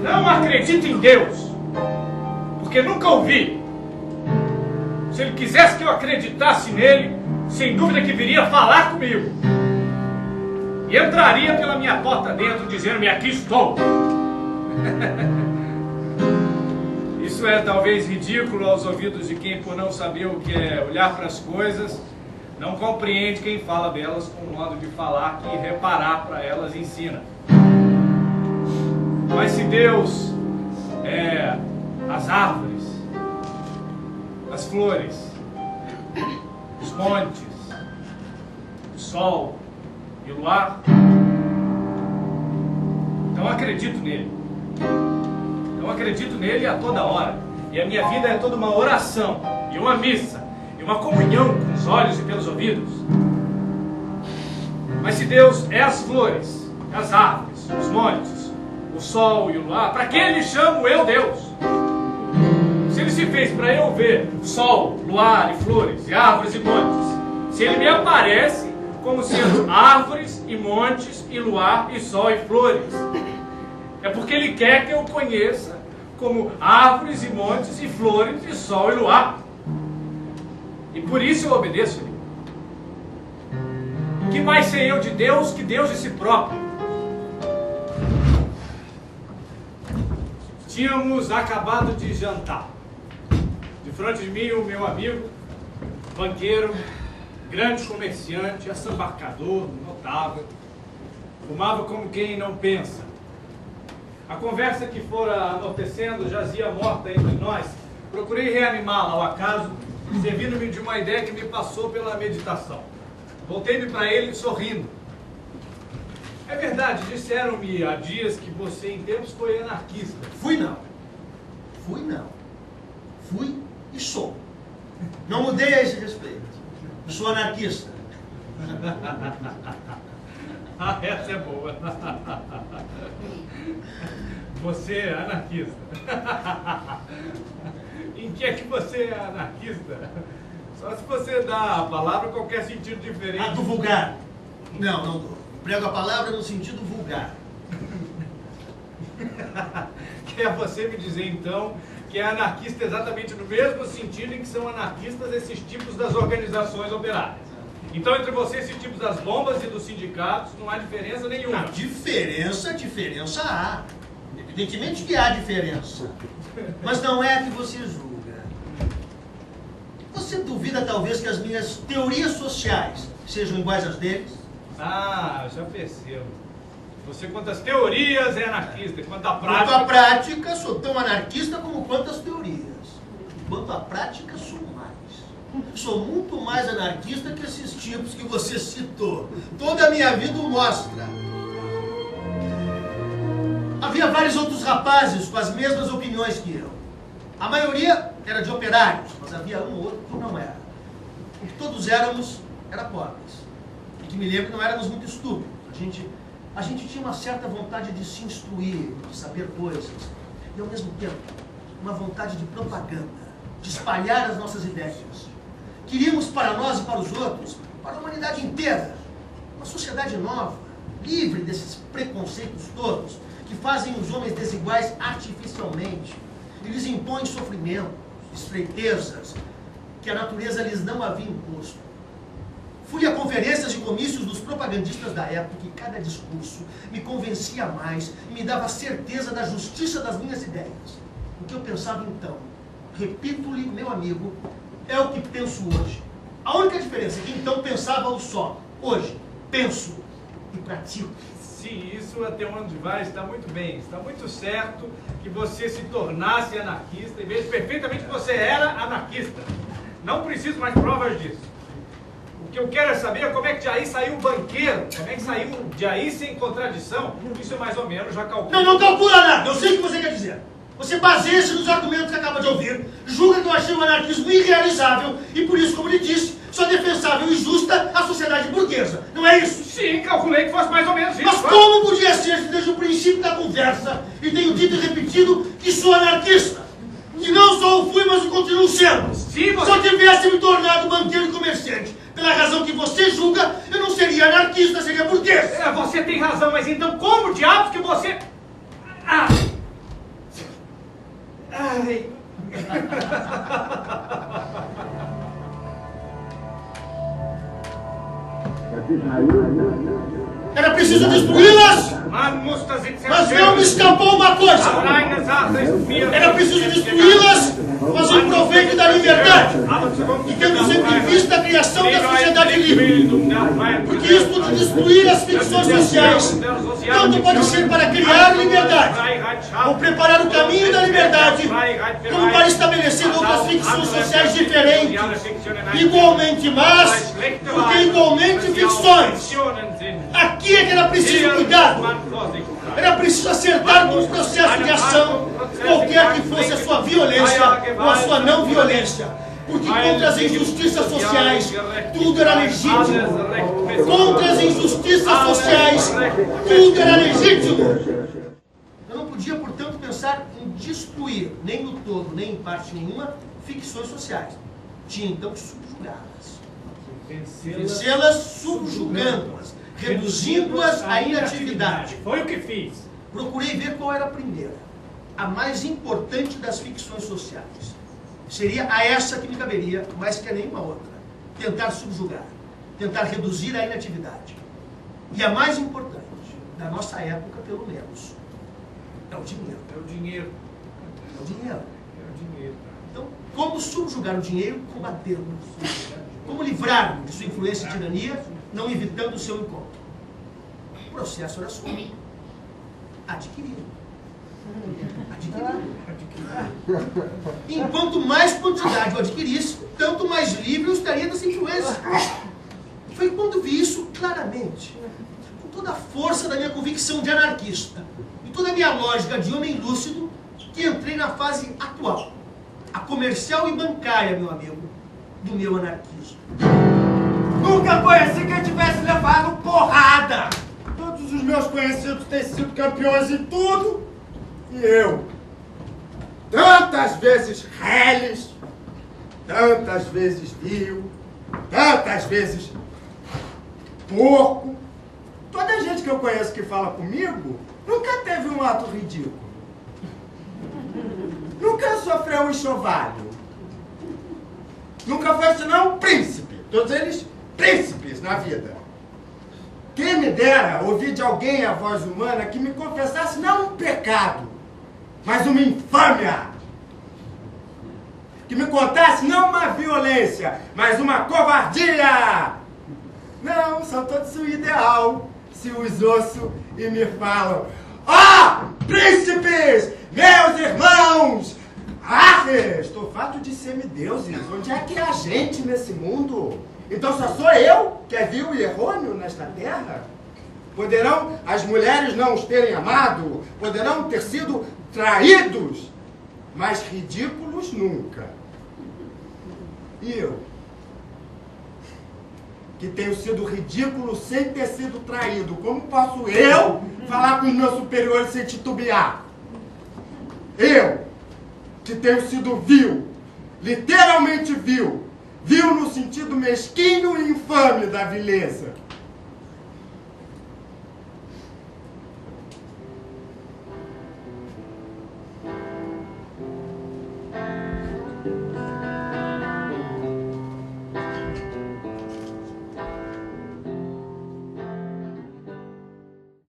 Não acredito em Deus, porque nunca ouvi. Se ele quisesse que eu acreditasse nele, sem dúvida que viria falar comigo. E entraria pela minha porta dentro, dizendo-me: aqui estou. Isso é talvez ridículo aos ouvidos de quem, por não saber o que é olhar para as coisas, não compreende quem fala delas com um modo de falar que reparar para elas ensina. Mas se Deus é as árvores, as flores, os montes, o sol e o luar, então acredito nele. Eu acredito nele a toda hora. E a minha vida é toda uma oração, e uma missa, e uma comunhão com os olhos e pelos ouvidos. Mas se Deus é as flores, as árvores, os montes, o sol e o luar, para que ele chamo eu Deus? Se ele se fez para eu ver sol, luar e flores, e árvores e montes, se ele me aparece como sendo árvores e montes e luar e sol e flores, é porque ele quer que eu conheça como árvores e montes e flores e sol e luar. E por isso eu obedeço ele. Que mais sei eu de Deus que Deus de si próprio? Tínhamos acabado de jantar. De frente de mim, o meu amigo, banqueiro, grande comerciante, assambarcador, notável, fumava como quem não pensa. A conversa que fora anoitecendo jazia morta entre nós. Procurei reanimá-la ao acaso, servindo-me de uma ideia que me passou pela meditação. Voltei-me para ele sorrindo. É verdade, disseram-me há dias que você em tempos foi anarquista. Fui não. Fui não. Fui e sou. Não mudei a esse respeito. Eu sou anarquista. Ah, essa é boa. Você é anarquista. Em que é que você é anarquista? Só se você dá a palavra qualquer sentido diferente. Ah, do vulgar. Não, não dou. Prego a palavra no sentido vulgar. Quer você me dizer, então, que é anarquista exatamente no mesmo sentido em que são anarquistas esses tipos das organizações operárias. Então, entre você e esses tipos das bombas e dos sindicatos, não há diferença nenhuma. Diferença há. Evidentemente que há diferença. Mas não é a que você julga. Você duvida, talvez, que as minhas teorias sociais sejam iguais às deles? Ah, já percebo. Você, quanto às teorias, é anarquista. Quanto à prática... Quanto à prática, sou tão anarquista como quanto às teorias. Quanto à prática, sou mais. Sou muito mais anarquista que esses tipos que você citou. Toda a minha vida o mostra. Havia vários outros rapazes com as mesmas opiniões que eu. A maioria era de operários, mas havia um ou outro que não era. O que todos éramos era pobres. E que me lembro, não éramos muito estúpidos. A gente tinha uma certa vontade de se instruir, de saber coisas. E ao mesmo tempo, uma vontade de propaganda, de espalhar as nossas ideias. Queríamos para nós e para os outros, para a humanidade inteira, uma sociedade nova, livre desses preconceitos todos, que fazem os homens desiguais artificialmente, e lhes impõem sofrimentos, estreitezas, que a natureza lhes não havia imposto. Fui a conferências e comícios dos propagandistas da época e cada discurso me convencia mais e me dava certeza da justiça das minhas ideias. O que eu pensava então, repito-lhe, meu amigo, é o que penso hoje. A única diferença é que então pensava o só. Hoje, penso e pratico. Se isso até onde vai está muito bem, está muito certo que você se tornasse anarquista e vejo perfeitamente que você era anarquista. Não preciso mais provas disso. O que eu quero é saber como é que de aí saiu o banqueiro, como é que saiu de aí sem contradição. Isso é mais ou menos, já calcula. Não calcula nada, eu sei o que você quer dizer. Você baseia-se nos argumentos que acaba de ouvir, julga que eu achei o anarquismo irrealizável e por isso, como lhe disse, só defensável e justa a sociedade burguesa. Não é isso? Sim, calculei que fosse mais ou menos isso. Mas como podia ser se desde o princípio da conversa e tenho dito e repetido que sou anarquista? Que não só o fui, mas o continuo sendo. Se eu tivesse me tornado banqueiro e comerciante, pela razão que você julga, eu não seria anarquista, seria burguês. Você tem razão, mas então como diabos que você... Ai... Era preciso destruí-las, mas não me escapou uma coisa. Era preciso destruí-las, mas em proveito da liberdade. E tendo sempre em vista a criação da sociedade livre. Porque isto de destruir as ficções sociais, tanto pode ser para criar liberdade, ou preparar o caminho da liberdade, como para estabelecer outras ficções sociais diferentes, igualmente más, porque igualmente ficções. Aqui é que era preciso cuidado. Era preciso acertar com o processo de ação, qualquer que fosse a sua violência ou a sua não violência. Porque contra as injustiças sociais, tudo era legítimo. Contra as injustiças sociais, tudo era legítimo. Eu não podia, portanto, pensar em destruir, nem no todo, nem em parte nenhuma, ficções sociais. Tinha, então, que subjugá-las. Vencê-las subjugando-as, reduzindo-as à inatividade. Foi o que fiz. Procurei ver qual era a primeira, a mais importante das ficções sociais. Seria a essa que me caberia, mais que a nenhuma outra. Tentar subjugar, tentar reduzir a inatividade. E a mais importante, da nossa época, pelo menos, é o dinheiro. É o dinheiro. É o dinheiro. É o dinheiro. Então, como subjugar o dinheiro, combatê-lo. Como livrar-lo de sua influência e tirania, não evitando o seu encontro. O processo era só adquirir. Enquanto mais quantidade eu adquirisse, tanto mais livre eu estaria dessa influência. Foi quando vi isso claramente, com toda a força da minha convicção de anarquista e toda a minha lógica de homem lúcido, que entrei na fase atual, a comercial e bancária, meu amigo, do meu anarquismo. Nunca conheci quem tivesse levado porrada! Todos os meus conhecidos têm sido campeões em tudo, e eu, tantas vezes reles, tantas vezes vil, tantas vezes porco. Toda a gente que eu conheço que fala comigo nunca teve um ato ridículo. Nunca sofreu um enxovalho. Nunca foi senão um príncipe. Todos eles príncipes na vida. Quem me dera ouvir de alguém a voz humana que me confessasse não um pecado, mas uma infâmia. Que me contasse não uma violência, mas uma covardia. Não, são todos o ideal. Se os ouço e me falam: ó, príncipes, meus irmãos, estou farto de semideuses. Onde é que é a gente nesse mundo? Então só sou eu que é vil e errôneo nesta terra? Poderão as mulheres não os terem amado, poderão ter sido traídos, mas ridículos nunca. E eu, que tenho sido ridículo sem ter sido traído, como posso eu falar com os meus superiores sem titubear? Eu, que tenho sido vil, literalmente vil, vil no sentido mesquinho e infame da vileza.